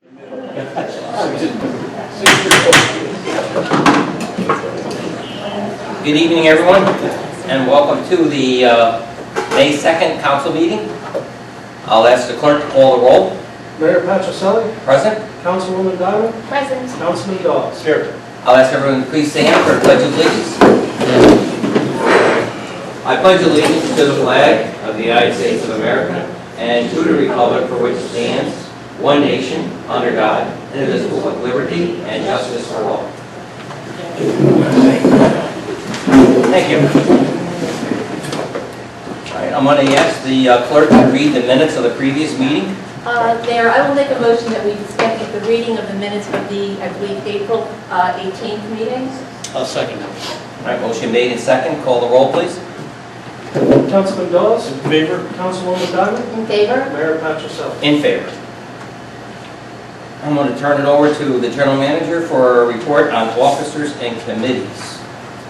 Good evening, everyone, and welcome to the May 2nd council meeting. I'll ask the clerk to call the roll. Mayor Patricelli, Present. Councilwoman Diamond, Present. Councilman Dawes. Here. I'll ask everyone to please stand for the Pledge of Allegiance. I pledge allegiance to the flag of the United States of America and to the republic for which it stands, one nation, under God, indivisible, with liberty and justice for all. Thank you. All right, I'm going to ask the clerk to read the minutes of the previous meeting. Mayor, I will make a motion that we dispense with the reading of the minutes of the, I believe, April 18th meeting. I'll second that. All right, motion made and second. Call the roll, please. Councilman Dawes. In favor. Councilwoman Diamond. In favor? Mayor Patricelli. In favor. I'm going to turn it over to the general manager for a report on officers and committees.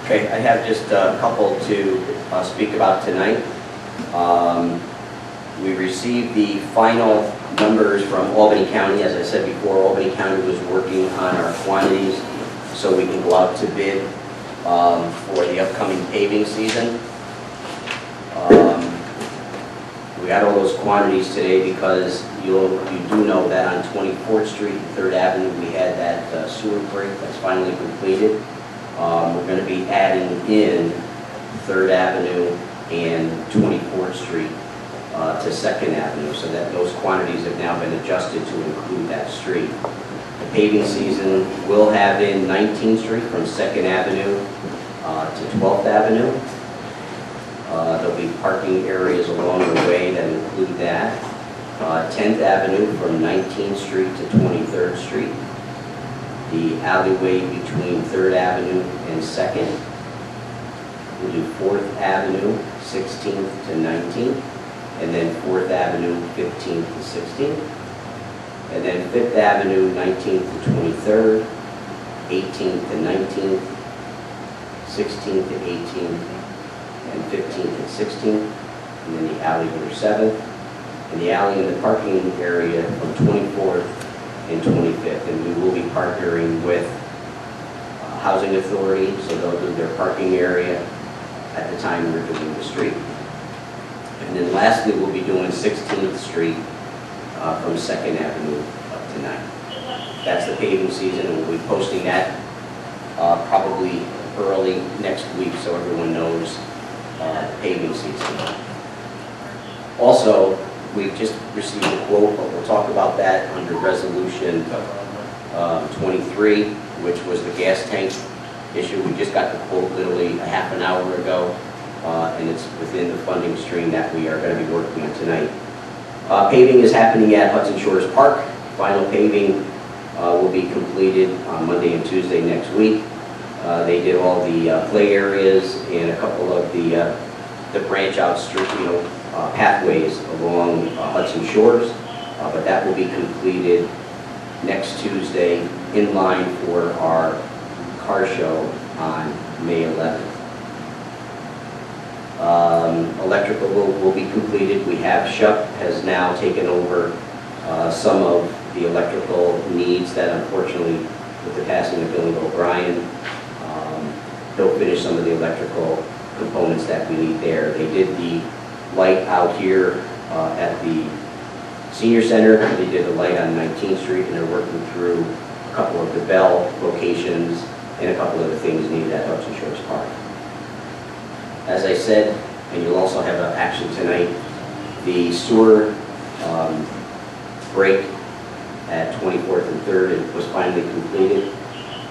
Okay, I have just a couple to speak about tonight. We received the final numbers from Albany County. As I said before, Albany County was working on our quantities so we can go out to bid for the upcoming paving season. We got all those quantities today because you do know that on 24th Street and 3rd Avenue we had that sewer break that's finally completed. We're going to be adding in 3rd Avenue and 24th Street to 2nd Avenue, so that those quantities have now been adjusted to include that street. The paving season will have in 19th Street from 2nd Avenue to 12th Avenue. There'll be parking areas along the way that include that. 10th Avenue from 19th Street to 23rd Street. The alleyway between 3rd Avenue and 2nd. We'll do 4th Avenue, 16th to 19th. And then 4th Avenue, 15th to 16th. And then 5th Avenue, 19th to 23rd. 18th to 19th. 16th to 18th. And 15th and 16th, and then the alley for 7th, and the alley in the parking area from 24th and 25th. And we will be partnering with Housing Authority, so they'll do their parking area at the time we're doing the street. And then lastly, we'll be doing 16th Street from 2nd Avenue up to 9th. That's the paving season, and we'll be posting that probably early next week so everyone knows paving season. Also, we've just received a quote, but we'll talk about that under Resolution 23, which was the gas tank issue. We just got the quote literally a half an hour ago, and it's within the funding stream that we are going to be working on tonight. Paving is happening at Hudson Shores Park. Final paving will be completed on Monday and Tuesday next week. They did all the play areas and a couple of the branch out street, pathways along Hudson Shores, but that will be completed next Tuesday in line for our car show on May 11th. Electrical will be completed. We have Shuck has now taken over some of the electrical needs that unfortunately with the passing of Billy O'Brien, they'll finish some of the electrical components that we need there. They did the light out here at the senior center. They did the light on 19th Street, and they're working through a couple of the bell locations and a couple of the things needed at Hudson Shores Park. As I said, and you'll also have an action tonight, the sewer break at 24th and 3rd was finally completed.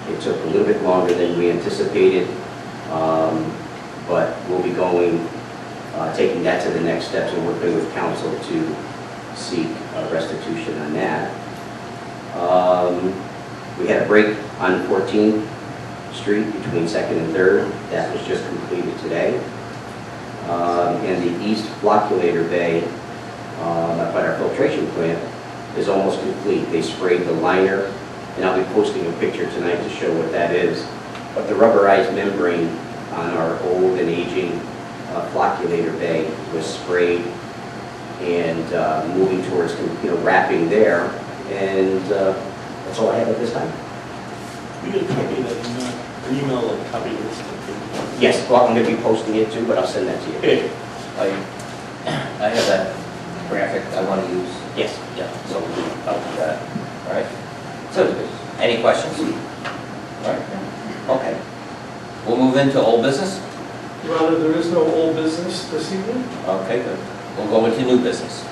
It took a little bit longer than we anticipated, but we'll be taking that to the next steps and working with council to seek restitution on that. We had a break on 14th Street between 2nd and 3rd. That was just completed today. And the east flocculator bay up at our filtration plant is almost complete. They sprayed the liner, and I'll be posting a picture tonight to show what that is. But the rubberized membrane on our old and aging flocculator bay was sprayed and moving towards wrapping there. And that's all I have at this time. You can copy that email, a copy of this. Yes, well, I'm going to be posting it too, but I'll send that to you. Okay. I have that graphic I want to use. Yes. Yeah, so I'll do that. All right? So, any questions? All right? Okay. We'll move into old business. Your Honor, there is no old business this evening. Okay, good. We'll go into new business.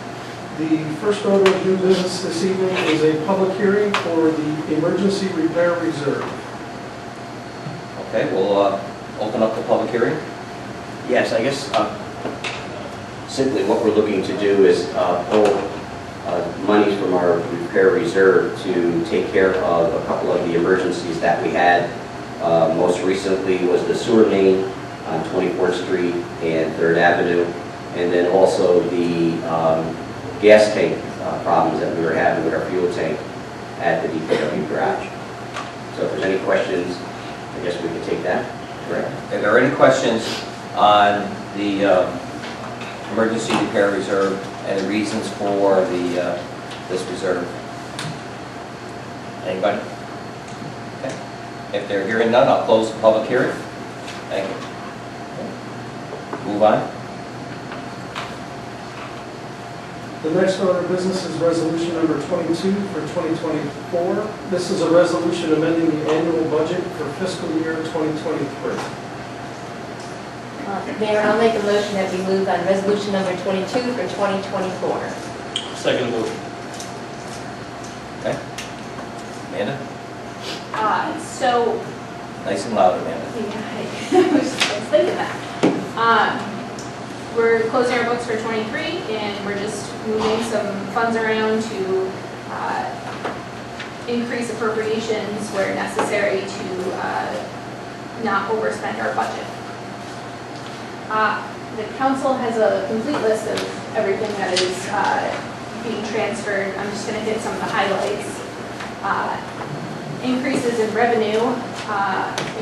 The first order of new business this evening is a public hearing for the emergency repair reserve. Okay, we'll open up the public hearing. Yes, I guess simply what we're looking to do is pull monies from our repair reserve to take care of a couple of the emergencies that we had. Most recently was the sewer main on 24th Street and 3rd Avenue, and then also the gas tank problems that we were having with our fuel tank at the DPW garage. So if there's any questions, I guess we can take that. Correct. If there are any questions on the emergency repair reserve and the reasons for the this reserve? Anybody? Okay. If they're hearing none, I'll close the public hearing. Thank you. Move on. The next order of business is resolution number 22 for 2024. This is a resolution amending the annual budget for fiscal year 2023. Mayor, I'll make a motion that we move on resolution number 22 for 2024. Second motion. Okay. Amanda? So, Nice and loud, Amanda. yeah, I was thinking that. We're closing our books for 23, and we're just moving some funds around to increase appropriations where necessary to not overspend our budget. The council has a complete list of everything that is being transferred. I'm just going to hit some of the highlights. Increases in revenue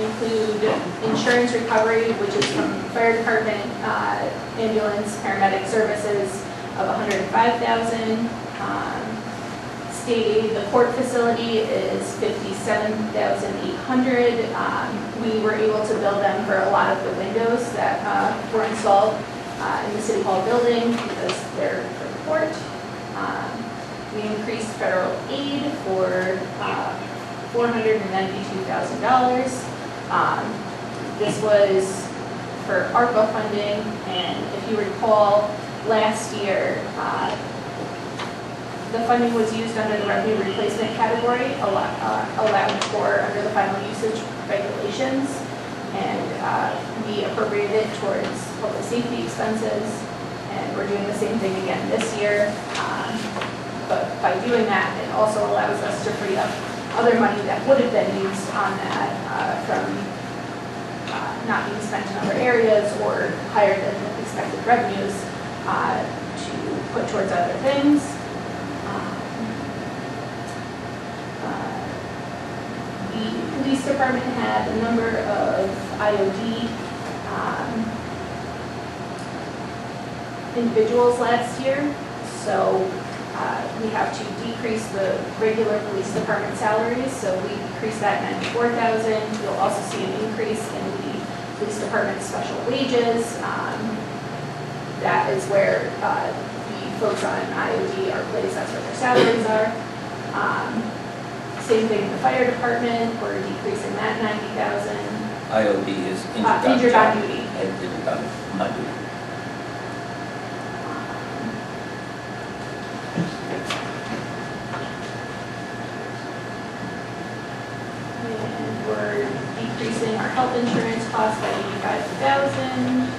include insurance recovery, which is from fire department, ambulance, paramedic services of $105,000. State aid, the court facility is $57,800. We were able to bill them for a lot of the windows that were installed in the City Hall building because they're for the court. We increased federal aid for $492,000. This was for ARPA funding, and if you recall, last year, the funding was used under the revenue replacement category, allowed for under the final usage regulations, and we appropriated it towards public safety expenses, and we're doing the same thing again this year. But by doing that, it also allows us to free up other money that would have been used on that from not being spent in other areas or higher than expected revenues to put towards other things. The police department had a number of IOD individuals last year, so we have to decrease the regular police department salaries, so we decreased that $94,000. You'll also see an increase in the police department special wages. That is where the folks on IOD are placed, that's where their salaries are. Same thing in the fire department, we're decreasing that $90,000. IOD is Injured on duty. Injured on duty. And we're decreasing our health insurance costs by $85,000.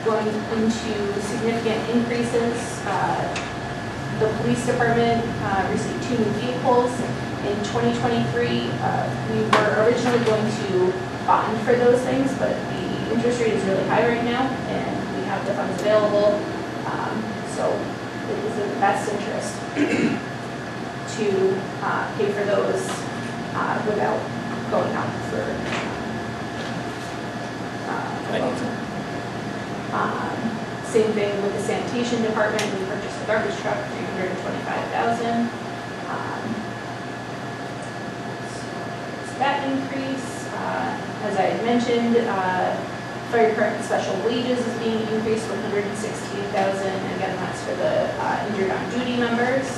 Going into significant increases, the police department received 2 new vehicles. In 2023, we were originally going to bond for those things, but the interest rate is really high right now, and we have the funds available. So it is in the best interest to pay for those without going out for Same thing with the sanitation department, we purchased a garbage truck, $325,000. So that increase, as I had mentioned, fire department special wages is being increased to $116,000. Again, that's for the injured on duty members.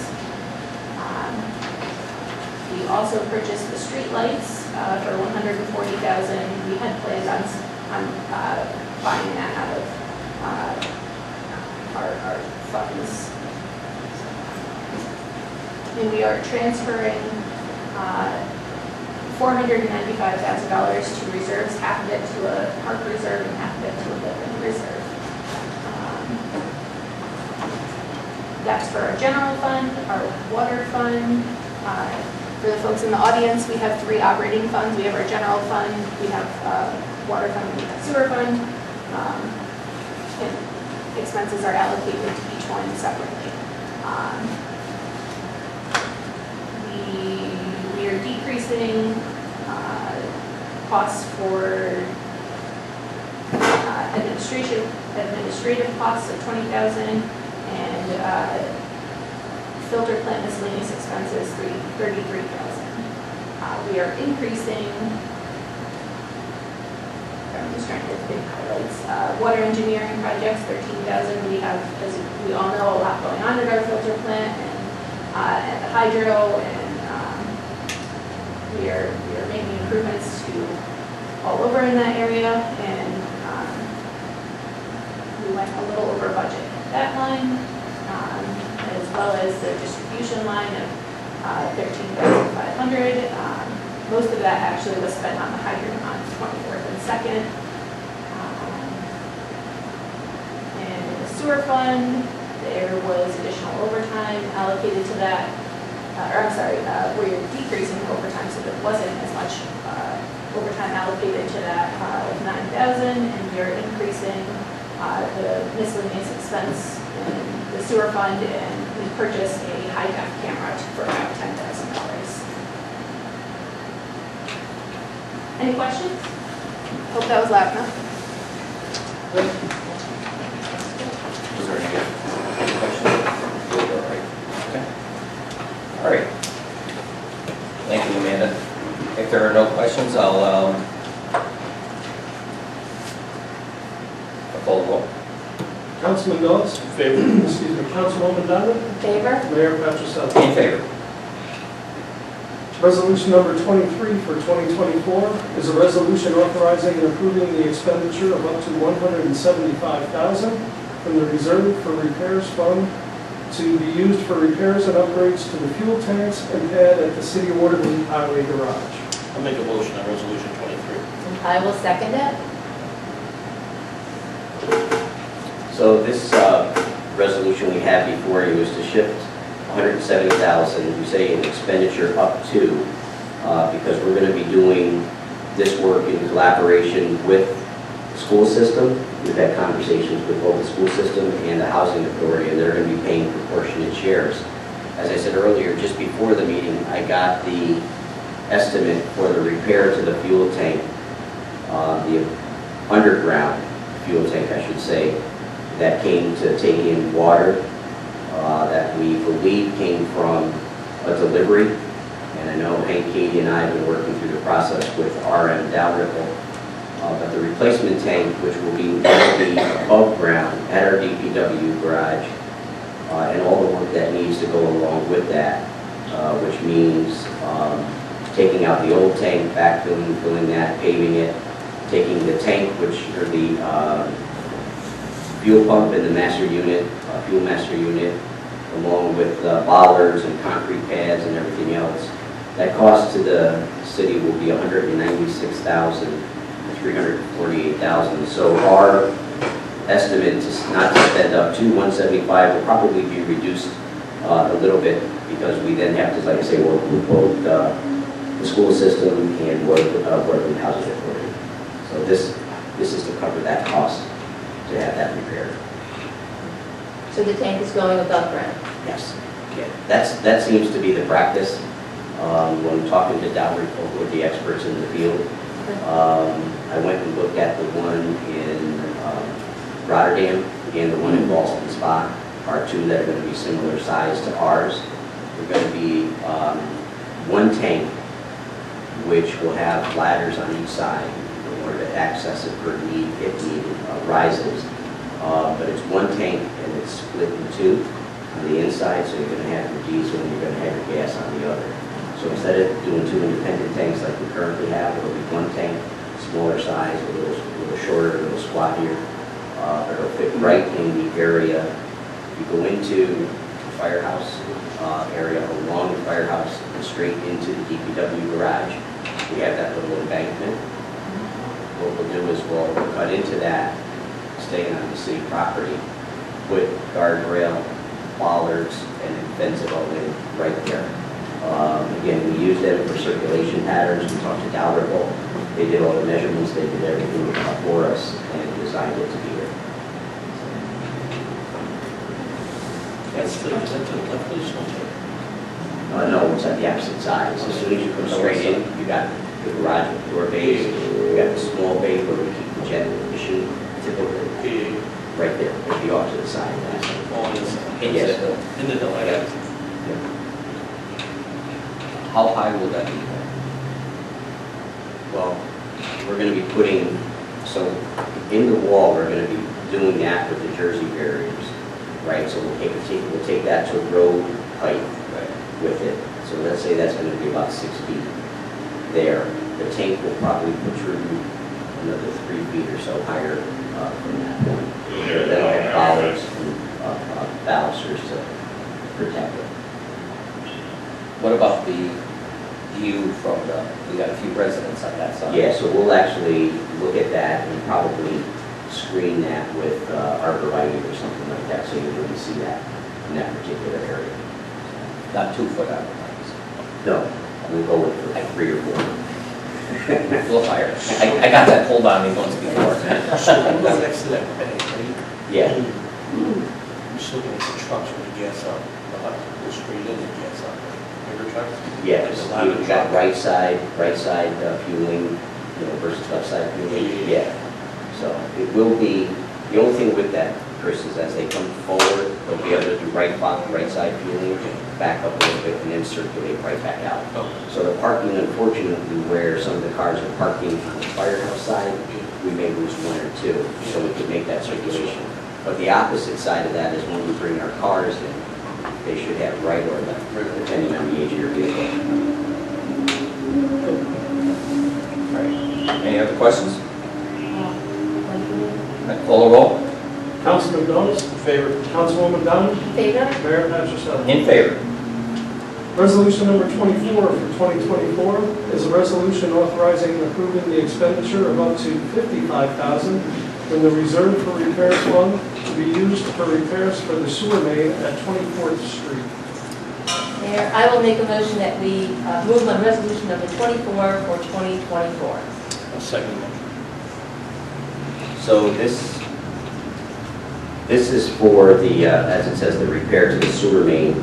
We also purchased the street lights for $140,000. We had planned on buying that out of our funds. And we are transferring $495,000 to reserves, half of it to a park reserve and half of it to a building reserve. That's for our general fund, our water fund. For the folks in the audience, we have 3 operating funds. We have our general fund, we have water fund, and we have sewer fund. And expenses are allocated to each one separately. We are decreasing costs for administrative costs of $20,000 and filter plant miscellaneous expenses $33,000. We are increasing. I'm just trying to get the big highlights. Water engineering projects $13,000. We have, as we all know, a lot going on at our filter plant and at the hydro, and we are making improvements to all over in that area, and we went a little over budget at that line, as well as the distribution line of $13,500. Most of that actually was spent on the hydrant on 24th and 2nd. And in the sewer fund, there was additional overtime allocated to that. We're decreasing overtime, so there wasn't as much overtime allocated to that of $9,000, and we are increasing the miscellaneous expense in the sewer fund, and we purchased a high-def camera for about $10,000. Any questions? Hope that was loud enough. Was there any questions? Okay. All right. Thank you, Amanda. If there are no questions, I'll call the roll. Councilman Phillips? In favor. Excuse me, Councilwoman Donovan? In favor? Mayor Patricelli? In favor. Resolution number 23 for 2024 is a resolution authorizing and approving the expenditure of up to $175,000 from the Reserve for Repairs Fund to be used for repairs and upgrades to the fuel tanks and pad at the City of Watervliet Highway Garage. I'll make a motion on resolution 23. I will second it. So this resolution we have before you is to shift $170,000, you say an expenditure up to, because we're going to be doing this work in collaboration with the school system. We've had conversations with both the school system and the housing authority, and they're going to be paying proportionate shares. As I said earlier, just before the meeting, I got the estimate for the repair to the fuel tank, the underground fuel tank, I should say, that came to take in water that we believe came from a delivery. And I know Hank, Katie, and I have been working through the process with RM Dalrymple. But the replacement tank, which will be above ground at our DPW garage, and all the work that needs to go along with that, which means taking out the old tank, backfilling, filling that, paving it, taking the tank, which are the fuel pump in the master unit, fuel master unit, along with bollards and concrete pads and everything else. That cost to the city will be $196,348,000. So our estimate is not to spend up to $175 will probably be reduced a little bit, because we then have to, like I say, work with both the school system and work with housing authority. So this is to cover that cost to have that repaired. So the tank is going above ground? Yes. Yeah. That seems to be the practice. When talking to Dalrymple with the experts in the field, I went and looked at the one in Rotterdam, again, the one in Boston Spa, are two that are going to be similar size to ours. They're going to be one tank, which will have ladders on each side in order to access it for need, if needed, rises. But it's one tank and it's split in two on the inside, so you're going to have your diesel and you're going to have your gas on the other. So instead of doing two independent tanks like we currently have, it'll be one tank, smaller size, a little shorter, a little squattier. It'll fit right in the area. You go into the firehouse area, along the firehouse, and straight into the DPW garage. We have that little embankment. What we'll do is we'll cut into that, staying on the city property, put guardrail, bollards, and then fence it all in right there. Again, we use them for circulation patterns. We talked to Dalrymple. They did all the measurements, they did everything for us and designed it to be here. That's the left of the shelter. No, it's at the opposite side. So as soon as you come straight in, you got the garage with door bays, you got the small bay where we keep the jet machine, typically, right there, it'll be off to the side. All in the side. Yes. In the hill, I got it. How high will that be? Well, we're going to be putting, so in the wall, we're going to be doing that with the Jersey barriers, right? So we'll take that to road height with it. So let's say that's going to be about 6 feet there. The tank will probably protrude another 3 feet or so higher from that point. Then I'll have bollards and balusters to protect it. What about the view from we got a few residents on that side? Yeah, so we'll actually look at that and probably screen that with arborvitae or something like that, so you wouldn't see that in that particular area. Not 2 foot out of No, we'll go with like 3 or 4. a little higher. I got that pulled on me once before. Right next to that bank, right? Yeah, You're still going to see trucks with the gas up. They'll have to go straight in the gas up. Bigger trucks? yeah, There's a lot of we've got trucks. right side fueling, versus left side fueling. Yeah. So it will be, the only thing with that, Chris, is as they come forward, they'll be able to do right side fueling, back up a little bit, and then circulate right back out. Oh, So the parking, unfortunately, where some of the cars are parking on the firehouse side, we may lose 1 or 2, so we could make that circulation. But the opposite side of that is when we bring our cars in, they should have right or left, depending on the age of your vehicle. All right. Any other questions? Call a roll. Councilman Gomes, in favor? Councilwoman Dunn, In favor? Mayor Patricelli. In favor. Resolution number 24 for 2024 is a resolution authorizing and approving the expenditure of up to $55,000 from the Reserve for Repairs Fund to be used for repairs for the sewer main at 24th Street. Mayor, I will make a motion that we move on resolution number 24 for 2024. A second motion. So this is for the, as it says, the repair to the sewer main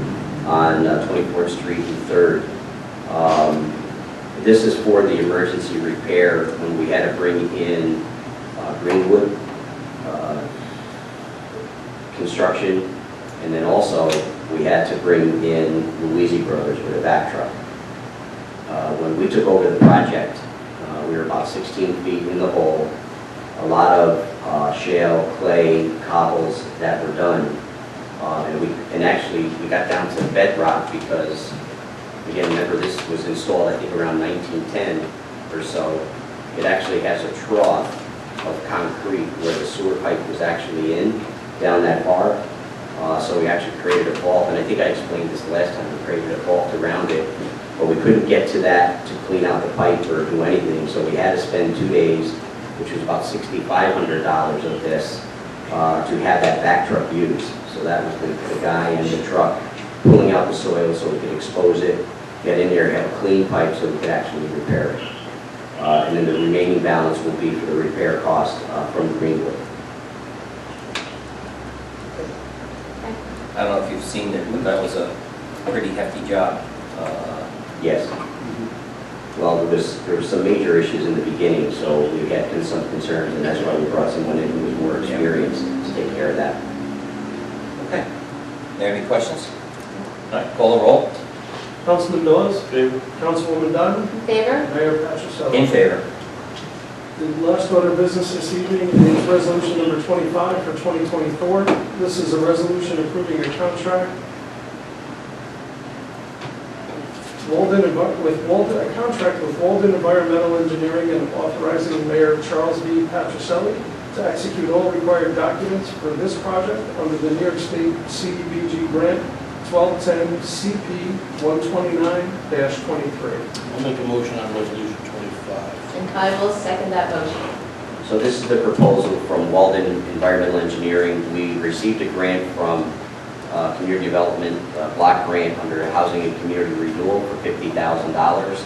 on 24th Street and 3rd. This is for the emergency repair when we had to bring in Greenwood construction, and then also we had to bring in Louisi Brothers with a back truck. When we took over the project, we were about 16 feet in the hole. A lot of shale, clay, cobbles that were done. And actually, we got down to bedrock because, again, remember this was installed, I think, around 1910 or so. It actually has a trough of concrete where the sewer pipe was actually in, down that far. So we actually created a vault, and I think I explained this last time, we created a vault around it, but we couldn't get to that to clean out the pipe or do anything, so we had to spend 2 days, which was about $6,500 of this, to have that back truck used. So that was the guy in the truck pulling out the soil so we could expose it, get in there, have a clean pipe so we could actually repair it. And then the remaining balance will be for the repair cost from Greenwood. I don't know if you've seen it, but that was a pretty hefty job. Yes. Well, there was some major issues in the beginning, so we had some concerns, and that's why we brought someone in who was more experienced to take care of that. Okay. Are there any questions? All right, call the roll. Councilman Dawes? Favor. Councilwoman Donovan? In favor? Mayor Patricelli? In favor. The last order of business this evening is resolution number 25 for 2024. This is a resolution approving a contract a contract with Walden Environmental Engineering and authorizing Mayor Charles B. Patricelli to execute all required documents for this project under the New York State CDBG grant 1210 CP 129-23. I'll make a motion on resolution 25. And I will second that motion. So this is the proposal from Walden Environmental Engineering. We received a grant from Community Development Block Grant under Housing and Community Renewal for $50,000.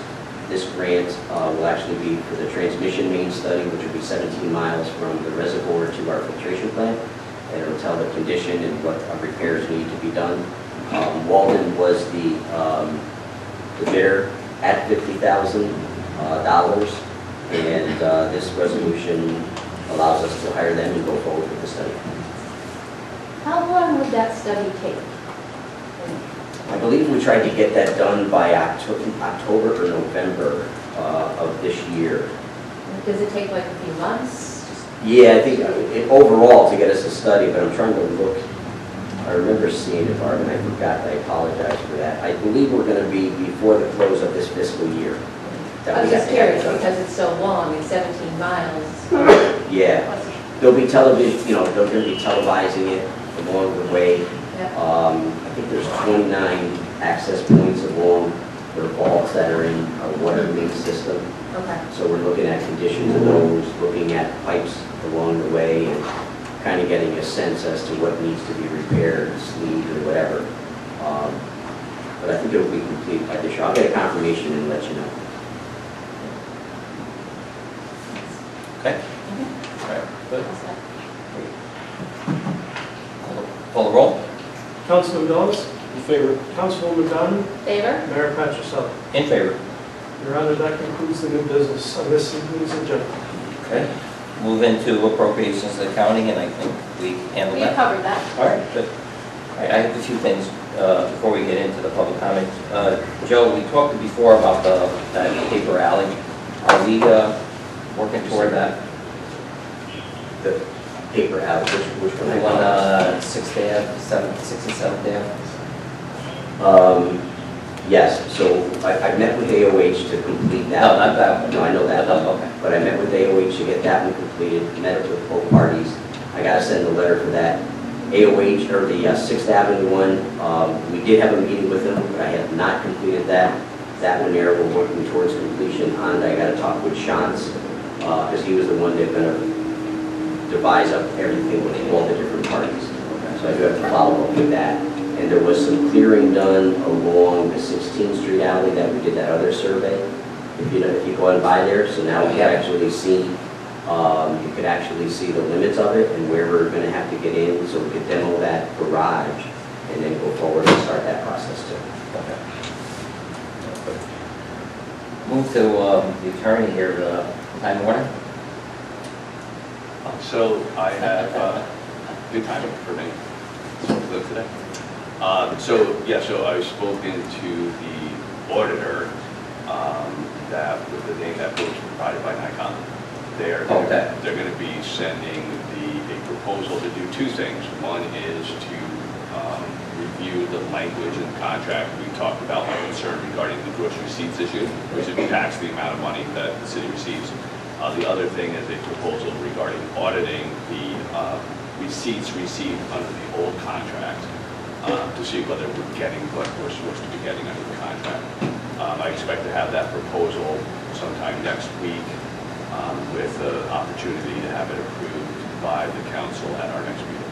This grant will actually be for the transmission main study, which will be 17 miles from the reservoir to our filtration plant. And it will tell the condition and what repairs need to be done. Walden was the bidder at $50,000. And this resolution allows us to hire them and go forward with the study. How long would that study take? I believe we tried to get that done by October or November of this year. Does it take like a few months? Yeah, I think overall to get us a study, but I'm trying to look. I remember seeing it, Barb, and I forgot. I apologize for that. I believe we're going to be before the close of this fiscal year. I was just curious because it's so long, it's 17 miles. Yeah, they'll be television. They're going to be televising it along the way. Yep. I think there's 29 access points along the vaults that are in our water main system. Okay. So we're looking at conditions of those, looking at pipes along the way, and kind of getting a sense as to what needs to be repaired, sleeved, or whatever. But I think it will be complete by this year. I'll get a confirmation and let you know. Okay. All right, good. Call the roll. Councilman Dawes? In favor. Councilwoman Donovan? Favor? Mayor Patricelli? In favor. Your Honor, that concludes the new business on this evening's agenda. Okay. Move into appropriations and accounting, and I think we handled We that. covered that. All right, good. All right, I have a few things before we get into the public comment. Joe, we talked before about that paper alley. Are we working toward that? The paper out, which one? The one 6th Ave, 6th and 7th Ave? Yes, so I met with AOH to complete that. No, not that one. No, I know that. Okay. But I met with AOH to get that one completed, met with both parties. I got to send a letter for that. AOH, or the 6th Avenue one, we did have a meeting with them, but I have not completed that. That one there, we're working towards completion on. I got to talk with Shantz, because he was the one that's going to devise up everything with all the different parties. So I do have to follow up with that. And there was some clearing done along the 16th Street alley that we did that other survey. If you go on by there, so now we can actually see, you could actually see the limits of it and where we're going to have to get in, so we could demo that garage and then go forward and start that process too. Okay. Move to the attorney here, Time Warner. So I have good timing for me. Live today. So I've spoken to the auditor that with the name that was provided by Nikon. They're going to be sending a proposal to do two things. One is to review the language in the contract. We talked about my concern regarding the gross receipts issue, which would tax the amount of money that the city receives. The other thing is a proposal regarding auditing the receipts received under the old contract to see whether we're getting what we're supposed to be getting under the contract. I expect to have that proposal sometime next week with the opportunity to have it approved by the council at our next meeting.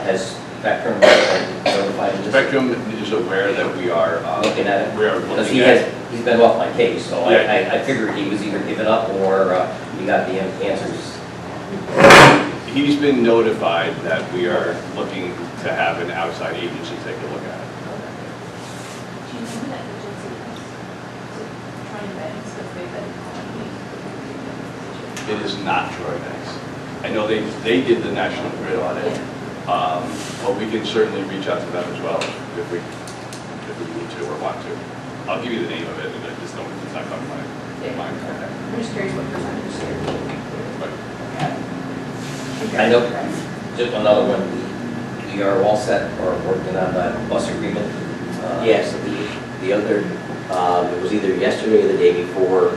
Has Spectrum notified this? Spectrum is aware that we are looking at it? We are Because looking at it. he's been off my case, so Yeah. I figured he was either giving up or he got the answers. He's been notified that we are looking to have an outside agency take a look at it. Do you know who that agency is? Troy Banks, because they've been calling me. It is not Troy Banks. I know they did the National Grid audit, but we can certainly reach out to them as well if we need to or want to. I'll give you the name of it, and I just don't, it's not coming to my mind. I'm just curious what percentage here. I know, just another one, we are all set or working on that bus agreement. Yes, the other, it was either yesterday or the day before,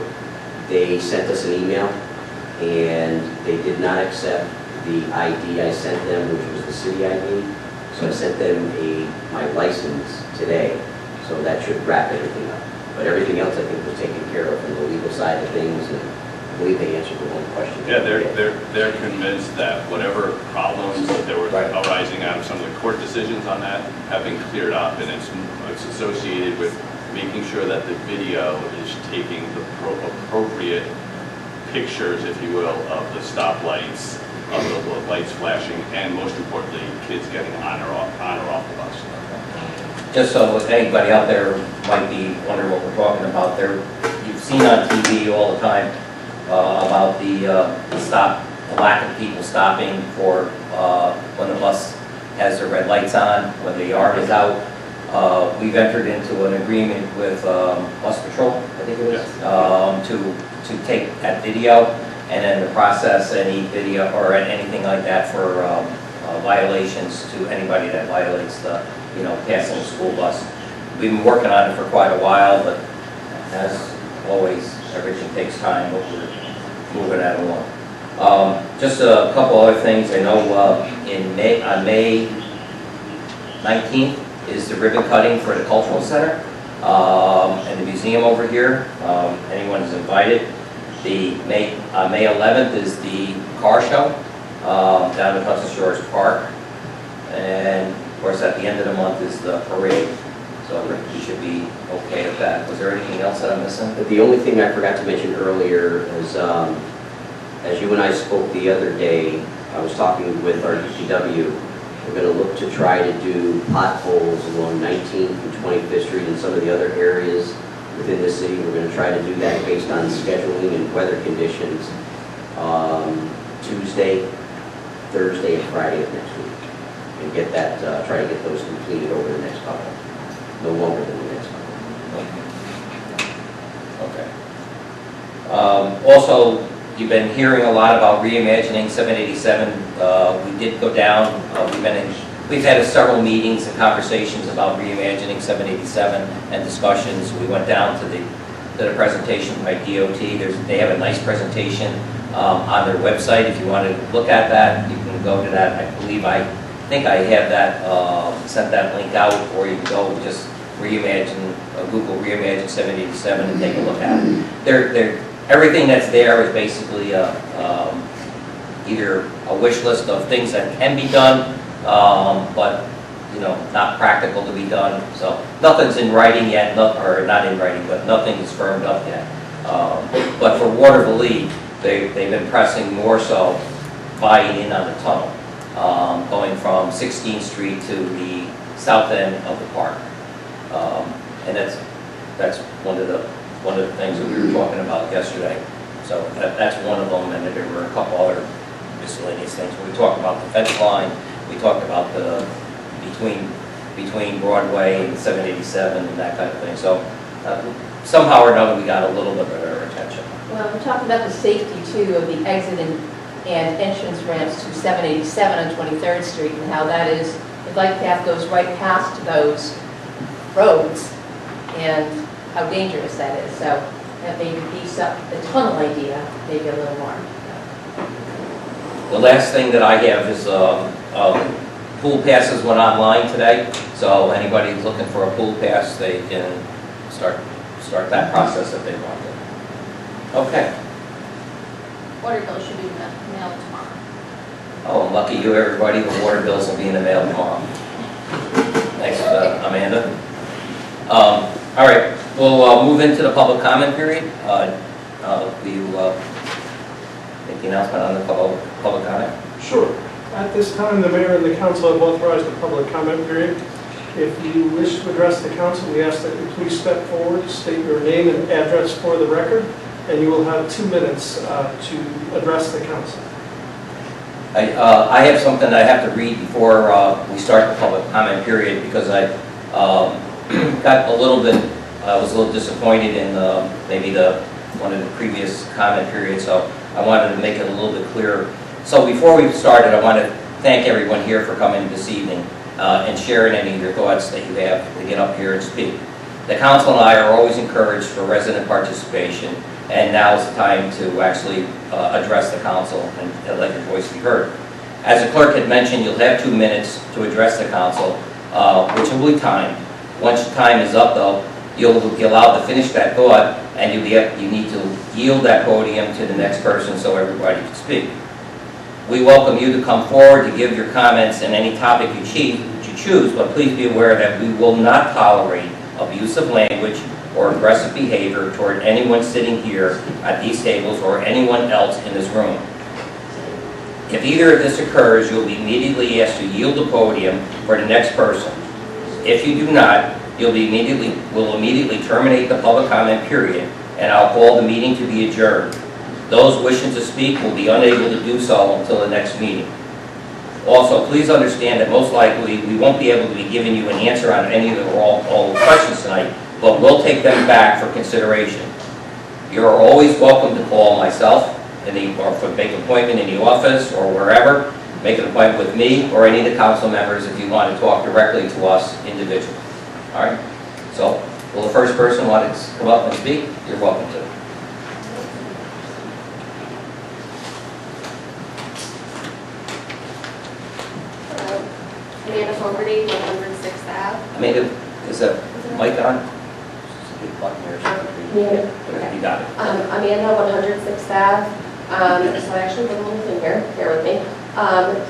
they sent us an email, and they did not accept the ID I sent them, which was the city ID. So I sent them my license today, so that should wrap everything up. But everything else I think was taken care of from the legal side of things, and I believe they answered the one question. Yeah, they're convinced that whatever problems that were arising out of some of the court decisions on that have been cleared up, and it's associated with making sure that the video is taking the appropriate pictures, if you will, of the stoplights, of the lights flashing, and most importantly, kids getting on or off the bus. Just so if anybody out there might be wondering what we're talking about, there, you've seen on TV all the time about the lack of people stopping for when the bus has the red lights on, when the yard is out. We've entered into an agreement with Bus Patrol, I think it is, to take that video and then to process any video or anything like that for violations to anybody that violates the, passing the school bus. We've been working on it for quite a while, but as always, everything takes time, but we're moving that along. Just a couple other things. I know on May 19th is the ribbon cutting for the Cultural Center and the museum over here. Anyone is invited. May 11th is the car show down at Hudson Shores Park. And of course, at the end of the month is the parade. So we should be okay with that. Was there anything else that I'm missing? The only thing I forgot to mention earlier is, as you and I spoke the other day, I was talking with our DPW. We're going to look to try to do potholes along 19th and 25th Street and some of the other areas within the city. We're going to try to do that based on scheduling and weather conditions Tuesday, Thursday, and Friday of next week. And get that, try to get those completed over the next couple. No longer than the next couple. Okay. Also, you've been hearing a lot about reimagining 787. We did go down. We've had several meetings and conversations about reimagining 787 and discussions. We went down to the presentation by DOT. They have a nice presentation on their website. If you want to look at that, you can go to that. I think I have that, sent that link out, or you can go just Google reimagine 787 and take a look at it. Everything that's there is basically either a wish list of things that can be done, but not practical to be done. So nothing's in writing yet, or not in writing, but nothing is firmed up yet. But for Watervliet, they've been pressing more so buying in on the tunnel. Going from 16th Street to the south end of the park, and that's one of the things that we were talking about yesterday. So that's one of them, and there were a couple other miscellaneous things. We talked about the fence line. We talked about the between Broadway and 787 and that kind of thing. So somehow or another, we got a little bit of their attention. Well, we're talking about the safety too of the exit and entrance ramps to 787 on 23rd Street, and how that is, the bike path goes right past those roads, and how dangerous that is. So that maybe beefs up the tunnel idea maybe a little more. The last thing that I have is pool passes went online today, so anybody who's looking for a pool pass, they can start that process if they want to. Okay. Water bill should be mailed tomorrow. Oh, lucky you, everybody. The water bills will be in the mail tomorrow. Thanks, Amanda. All right, we'll move into the public comment period. Will you make the announcement on the public comment? Sure. At this time, the mayor and the council have authorized a public comment period. If you wish to address the council, we ask that you please step forward, state your name and address for the record, and you will have 2 minutes to address the council. I have something I have to read before we start the public comment period, because I got a little bit, I was a little disappointed in maybe one of the previous comment periods, so I wanted to make it a little bit clearer. So before we started, I want to thank everyone here for coming this evening and sharing any of your thoughts that you have to get up here and speak. The council and I are always encouraged for resident participation, and now is the time to actually address the council and let your voice be heard. As the clerk had mentioned, you'll have 2 minutes to address the council, which will be timed. Once your time is up, though, you'll be allowed to finish that thought, and you need to yield that podium to the next person so everybody can speak. We welcome you to come forward to give your comments on any topic you choose, but please be aware that we will not tolerate abusive language or aggressive behavior toward anyone sitting here at these tables or anyone else in this room. If either of this occurs, you'll be immediately asked to yield the podium for the next person. If you do not, we'll immediately terminate the public comment period, and I'll call the meeting to be adjourned. Those wishing to speak will be unable to do so until the next meeting. Also, please understand that most likely we won't be able to be giving you an answer on any of all the questions tonight, but we'll take them back for consideration. You are always welcome to call myself or make an appointment in the office or wherever. Make an appointment with me or any of the council members if you want to talk directly to us individually. All right? So, will the first person want to come up and speak? You're welcome to. Amanda Fogarty, 106th Ave. Amanda, is that mic on? Big button here. You got it. Amanda, 106th Ave. So I actually put a little thing here, bear with me.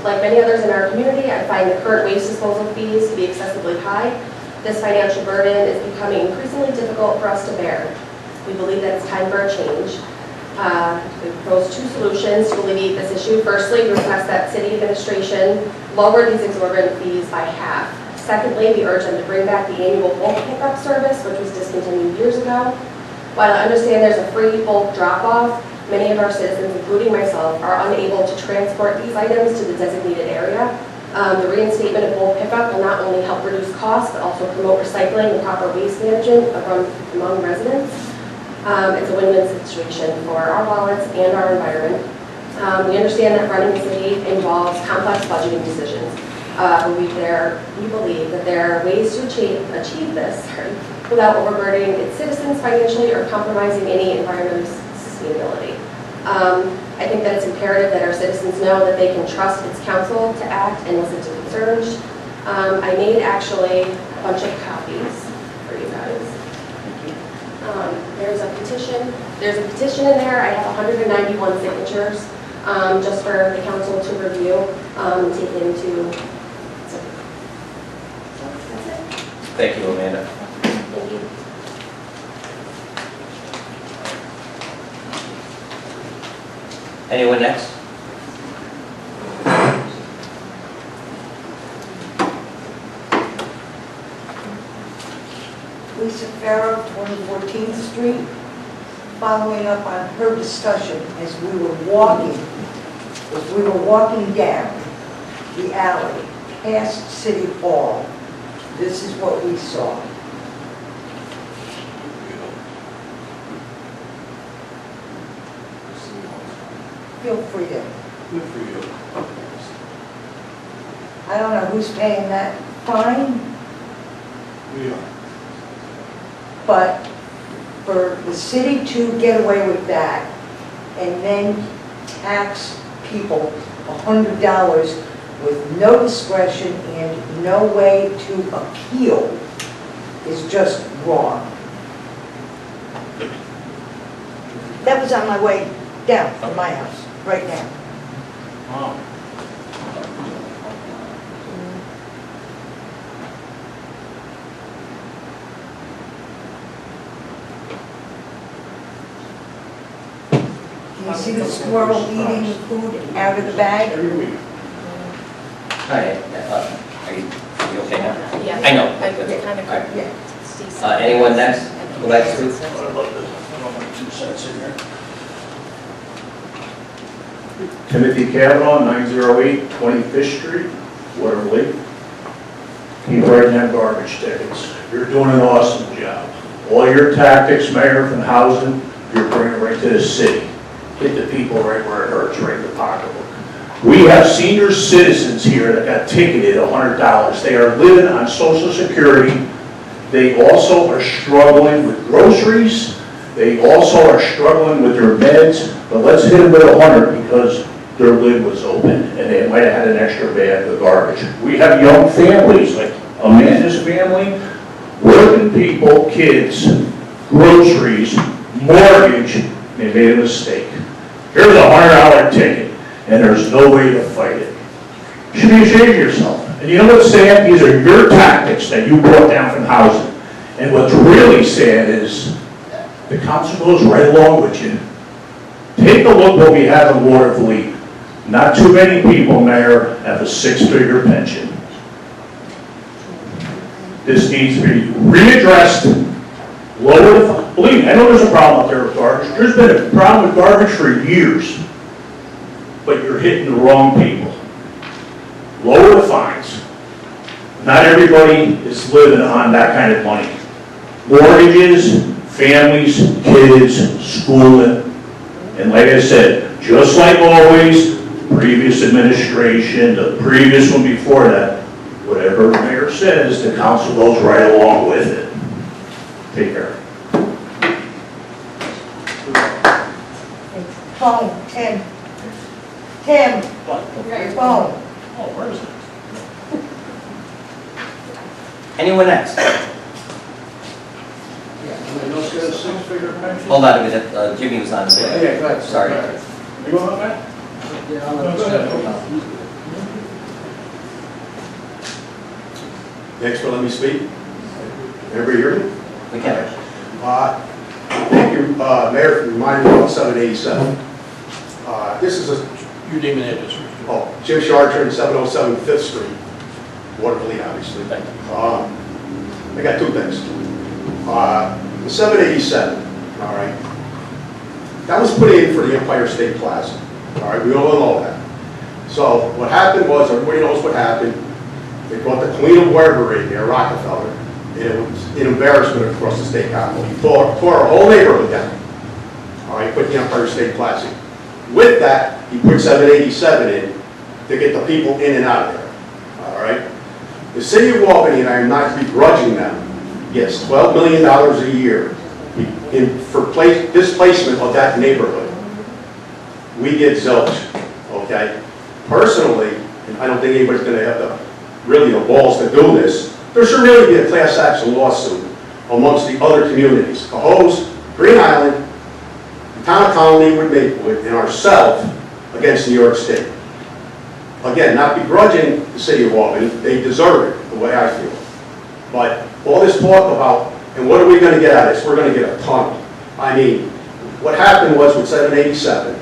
Like many others in our community, I find the current waste disposal fees to be excessively high. This financial burden is becoming increasingly difficult for us to bear. We believe that it's time for a change. We propose 2 solutions to alleviate this issue. Firstly, we request that city administration lower these exorbitant fees by half. Secondly, we urge them to bring back the annual bulk pickup service, which was discontinued years ago. While I understand there's a free bulk drop-off, many of our citizens, including myself, are unable to transport these items to the designated area. The reinstatement of bulk pickup will not only help reduce costs, but also promote recycling and proper waste management among residents. It's a win-win situation for our wallets and our environment. We understand that running the city involves complex budgeting decisions. We believe that there are ways to achieve this without overburdening its citizens financially or compromising any environmental sustainability. I think that it's imperative that our citizens know that they can trust its council to act and listen to concerns. I made actually a bunch of copies for you guys. There's a petition. There's a petition in there. I have 191 signatures just for the council to review and take into. So that's it. Thank you, Amanda. Thank you. Anyone next? Lisa Farrow, 14th Street, following up on her discussion as we were walking down the alley past City Hall. This is what we saw. Feel free to. Good for you. I don't know who's paying that fine, We are. but for the city to get away with that and then tax people $100 with no discretion and no way to appeal is just wrong. That was on my way down from my house, right now. Wow. Can you see the squirrel eating the food out of the bag? Every week. Hi, are you okay now? Yeah. I know. I kind of. Yeah. Anyone next? Would like to speak? I love this. I don't want 2 cents in here. Timothy Cavanaugh, 908 25th Street, Watervliet. Keep writing them garbage tickets. You're doing an awesome job. All your tactics, Mayor, from housing, you're bringing right to the city. Hit the people right where it hurts, right in the pocketbook. We have senior citizens here that got ticketed $100. They are living on Social Security. They also are struggling with groceries. They also are struggling with their meds, but let's hit them with 100 because their lid was open and they might have had an extra bag of garbage. We have young families, like Amanda's family, working people, kids, groceries, mortgage, they made a mistake. Here's a $100 ticket and there's no way to fight it. You should be ashamed of yourself. And you know what's sad? These are your tactics that you brought down from housing. And what's really sad is the council goes right along with you. Take a look what we have in Watervliet. Not too many people, Mayor, have a 6-figure pension. This needs to be readdressed. Lower the, believe me, I know there's a problem out there with garbage. There's been a problem with garbage for years. But you're hitting the wrong people. Lower the fines. Not everybody is living on that kind of money. Mortgages, families, kids, schooling, and like I said, just like always, previous administration, the previous one before that, whatever the mayor says, the council goes right along with it. Take care. Phone, Tim. Tim, you got your phone. Oh, where is it? Anyone next? Anybody else got a 6-figure pension? Hold on a minute, Jimmy was on the Yeah, way. go ahead. Sorry. Go ahead. You going on that? Thanks for letting me speak. Everybody hear me? We can. Thank you, Mayor, for reminding me about 787. This is a, Your name and address. Jim Chartrand, 707 5th Street, Watervliet, obviously. Thank you. I got 2 things. The 787, all right, that was put in for the Empire State Plaza. All right, we all know that. So what happened was, everybody knows what happened. They brought the Queen of wherever in there, Rockefeller, and it was an embarrassment across the state capitol. He tore our whole neighborhood down. All right, put the Empire State Plaza. With that, he put 787 in to get the people in and out of there. All right. The city of Albany, and I am not begrudging them, gets $12 million a year for displacement of that neighborhood. We get zilch, okay? Personally, and I don't think anybody's going to have really the balls to do this, there should really be a class action lawsuit amongst the other communities. Cohoes, Green Island, the town of Colonywood, Maplewood, and ourselves against New York State. Again, not begrudging the city of Albany, they deserve it, the way I feel. But all this talk about, and what are we going to get out of this? We're going to get a tunnel. I mean, what happened was with 787,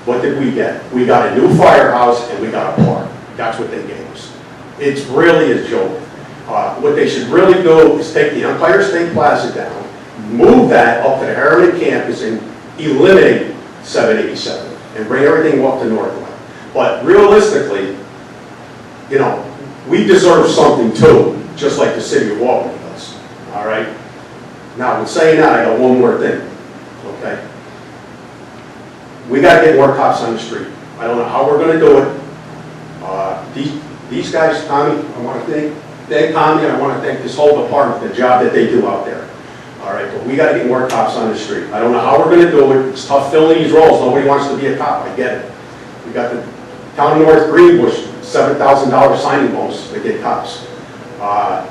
what did we get? We got a new firehouse and we got a park. That's what they gave us. It's really a joke. What they should really do is take the Empire State Plaza down, move that up to the Harriman campus and eliminate 787 and bring everything up to Northland. But realistically, you know, we deserve something too, just like the city of Albany does. All right? Now, with saying that, I got one more thing. Okay? We got to get more cops on the street. I don't know how we're going to do it. These guys, Tommy, I want to thank Tommy, and I want to thank this whole department for the job that they do out there. All right, but we got to get more cops on the street. I don't know how we're going to do it. It's tough filling these roles. Nobody wants to be a cop. I get it. We got the town of North Greenbush, $7,000 signing bonus to get cops. I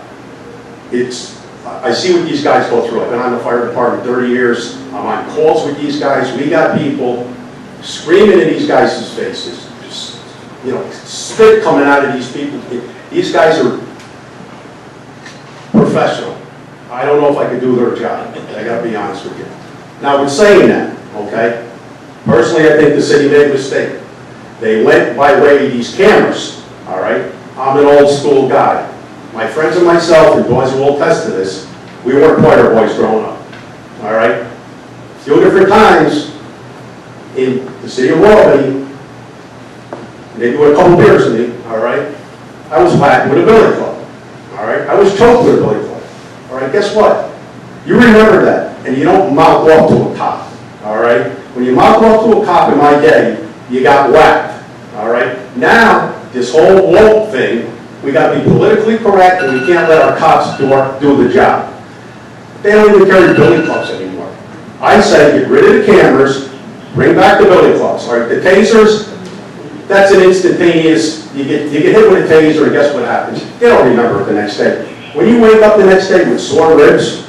see what these guys go through. I've been on the fire department 30 years. I'm on calls with these guys. We got people screaming in these guys' faces. Just, you know, spit coming out of these people. These guys are professional. I don't know if I could do their job. I got to be honest with you. Now, with saying that, okay, personally, I think the city made a mistake. They went by way of these cameras, all right? I'm an old school guy. my friends and myself, and boys will attest to this, we weren't choir boys growing up, all right? A few different times in the city of Watervliet, maybe with a couple beers in me, all right? I was whacked with a billy club, all right? I was choked with a billy club, all right? Guess what? You remember that, and you don't mouth off to a cop, all right? When you mouth off to a cop in my day, you got whacked, all right? Now, this whole woke thing, we got to be politically correct, and we can't let our cops do the job. They don't even carry billy clubs anymore. I say get rid of the cameras, bring back the billy clubs. All right, the tasers, that's an instantaneous, you get hit with a taser, and guess what happens? They don't remember it the next day. When you wake up the next day with sore ribs,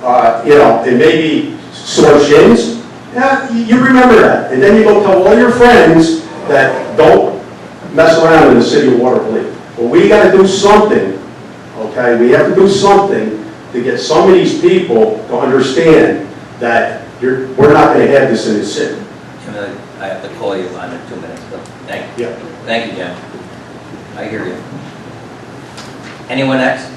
and maybe sore shins, yeah, you remember that. And then you go tell all your friends that don't mess around in the city of Watervliet. Well, we got to do something, okay? We have to do something to get some of these people to understand that we're not going to have this in the city. Jim, I have to call you on in 2 minutes, but thank you. Yeah. Thank you, Jim. I hear you. Anyone next?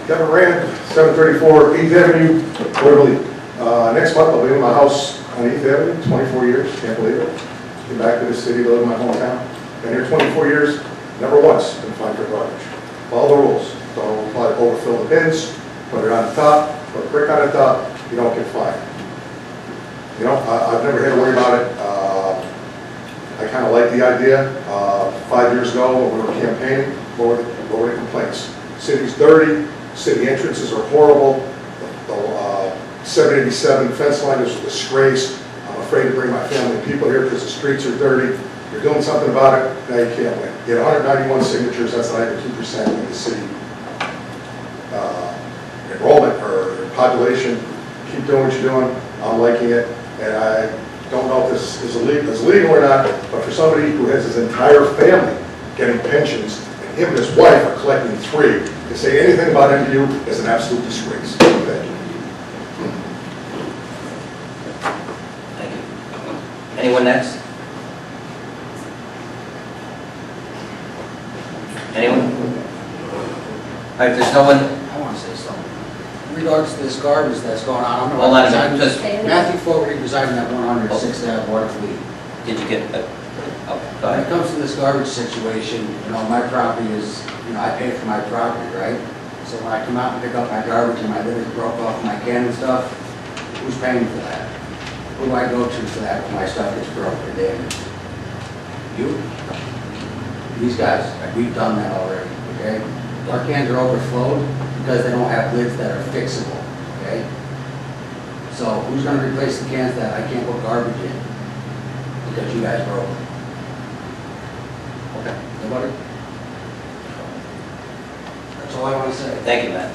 Kevin Rand, 734 8th Avenue, Watervliet. Next month I'll be in my house on 8th Avenue, 24 years, can't believe it. Came back to the city, live in my hometown. Been here 24 years, never once been fined for garbage. Follow the rules. Don't overfill the bins, put it on the top, put a brick on the top, you don't get fined. You know, I've never had to worry about it. I kind of like the idea. 5 years ago when we were campaigning, what were the complaints? City's dirty, city entrances are horrible, the 787 fence line is a disgrace. I'm afraid to bring my family and people here because the streets are dirty. You're doing something about it, now you can't win. You had 191 signatures, that's not even 2% of the city enrollment or population. Keep doing what you're doing, I'm liking it, and I don't know if this is legal or not, but for somebody who has his entire family getting pensions, and him and his wife are collecting 3, to say anything about MDU is an absolute disgrace. Thank you. Thank you. Anyone next? Anyone? All right, there's no one. I want to say something. In regards to this garbage that's going on, I'm Hold on a minute, just, Matthew Fogarty residing at 106th Ave, Watervliet. did you get, oh, go When it ahead. comes to this garbage situation, my property is, I pay for my property, right? So when I come out and pick up my garbage and my litter broke off my can and stuff, who's paying for that? Who do I go to for that when my stuff gets broke or damaged? You? These guys, we've done that already, okay? Our cans are overflowed because they don't have lids that are fixable, okay? So who's gonna replace the cans that I can't put garbage in because you guys broke them? Okay. Nobody? That's all I want to say. Thank you, Matt.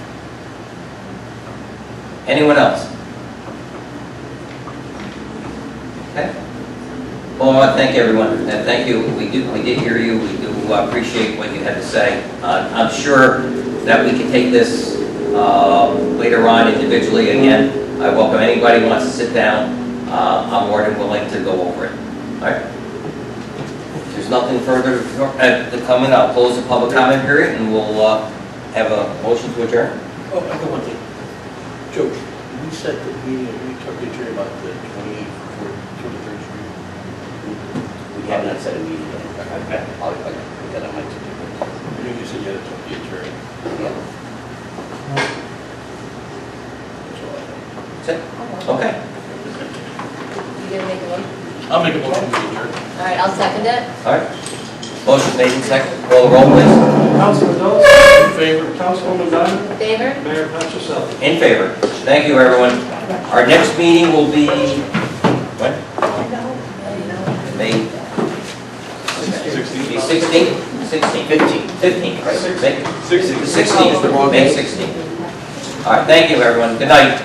Anyone else? Okay. Well, I want to thank everyone, and thank you. We did hear you. We do appreciate what you had to say. I'm sure that we can take this later on individually again. I welcome anybody who wants to sit down. I'm more than willing to go over it. All right. If there's nothing further to come in, I'll close the public comment period, and we'll have a motion to adjourn. Oh, I got one thing. Joe, we set the meeting, we talked to you about the 23rd Street. We have not set a meeting yet. I'll put that on my to-do list. I think you said you had to talk to the attorney. Yeah. That's all I have. That's it? Okay. You gonna make a motion? I'll make a motion to adjourn. All right, I'll second it. All right. Motion made and seconded. Call the roll, please. Councilman Dawes? In favor? Councilwoman Diamond? Favor? Mayor Patricelli? In favor. Thank you, everyone. Our next meeting will be, when? May 16th? 15th, right? 16th. 16th, May 16th. All right, thank you, everyone. Good night.